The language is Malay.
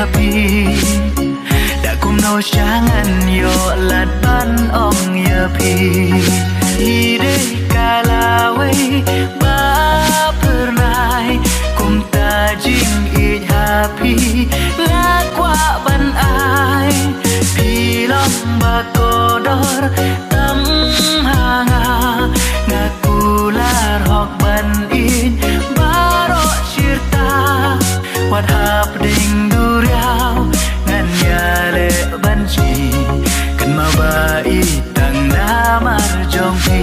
happy đã cùng nấu sáng ăn yo lạt ban ong ya pi ide kalawai ba pernai kum ta jing it happy ngakwa ban ai pi long ba kodor tam hanga ngakular hok ban in baro cirta wat hap ding duriau ngan yale banci kan mabai tang namar jongpi